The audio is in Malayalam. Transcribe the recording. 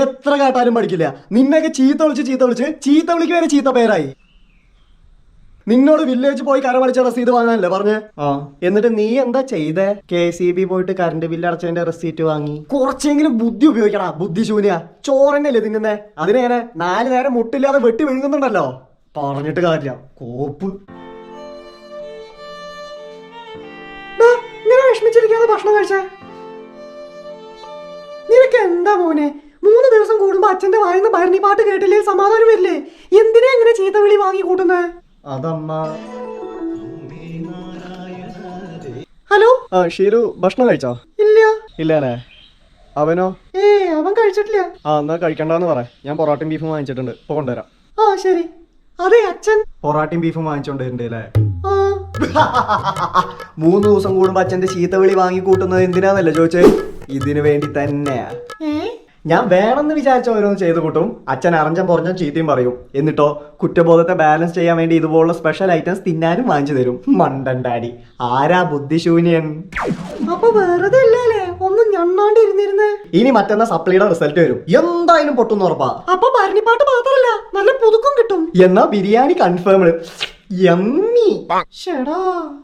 എത്ര കേട്ടാലും പഠിക്കില്ല. നിന്നെയൊക്കെ ചീത്ത വിളിച്ച് വിളിക്ക് വരെ ചീത്ത പേരായി. നിന്നോട് വില്ലേജ് പോയി കരമടിച്ച റസീത് വാങ്ങാനല്ലേ പറഞ്ഞേ? എന്നിട്ട് നീ എന്താ ചെയ്തേ? KCB പോയിട്ട് കറണ്ട് ബില്ല് അടച്ചതിന്റെ റെസീറ്റ് വാങ്ങി. കുറച്ചെങ്കിലും ബുദ്ധി ഉപയോഗിക്കടാ, ബുദ്ധിശൂന്യ. ചോറന്നല്ലേ തിന്നുന്നേ, അതിനെങ്ങനെ 4 നേരം മുട്ടില്ലാതെ വെട്ടി വിഴുങ്ങുന്നുണ്ടല്ലോ. പറഞ്ഞിട്ട് കാര്യമില്ല, കോപ്പ്. ഇങ്ങനെ വിഷമിച്ചിരിക്കാതെ ഭക്ഷണം കഴിച്ചേ. നിനക്ക് എന്താ മോനെ, 3 ദിവസം കൂടുമ്പോ അച്ഛന്റെ വായന ഭരണി പാട്ട് കേട്ടില്ലേ സമാധാനം വരില്ലേ? എന്തിനാ ഇങ്ങനെ ചീത്ത വിളി വാങ്ങി കൂട്ടുന്നേ? അതമ്മ. ഹലോ, ഷീരു ഭക്ഷണം കഴിച്ചോ? ഇല്ലേ? അവനോ? അവൻ കഴിച്ചിട്ടില്ല. എന്നാ കഴിക്കണ്ടെന്ന് പറ. ഞാൻ പൊറോട്ടയും ബീഫും വാങ്ങിച്ചിട്ടുണ്ട്, ഇപ്പൊ കൊണ്ടുവരാം. ശരി. അതെ, അച്ഛൻ പൊറോട്ടയും ബീഫും വാങ്ങിച്ചോണ്ടില്ലേ? 3 ദിവസം കൂടുമ്പോ അച്ഛന്റെ ചീത്ത വിളി വാങ്ങി കൂട്ടുന്നത് എന്തിനാന്നല്ലേ ചോദിച്ചേ? ഇതിനു വേണ്ടി തന്നെയാ. ഞാൻ വേണമെന്ന് വിചാരിച്ച ഓരോന്ന് ചെയ്ത് കൂട്ടും. അച്ഛൻ അറിഞ്ഞം പറഞ്ഞ ചീത്തയും പറയും. എന്നിട്ടോ കുറ്റബോധത്തെ ബാലൻസ് ചെയ്യാൻ വേണ്ടി ഇതുപോലുള്ള സ്പെഷ്യൽ ഐറ്റംസ് തിന്നാനും വാങ്ങിച്ചു തരും. മണ്ടൻ ഡാഡി. ആരാ ബുദ്ധിശൂന്യൻ? അപ്പൊ വെറുതെ അല്ലേ ഒന്നും ഞണ്ണാണ്ടിരുന്നിരുന്നേ. ഇനി മറ്റന്നാ സപ്ലിയുടെ റിസൾട്ട് വരും, എന്തായാലും പൊട്ടുന്ന ഉറപ്പാ. അപ്പൊ ഭരണിപ്പാട്ട് മാത്രല്ല, നല്ല പുതുക്കം കിട്ടും. എന്നാ ബിരിയാണി കൺഫേംഡ്. യമ്മി.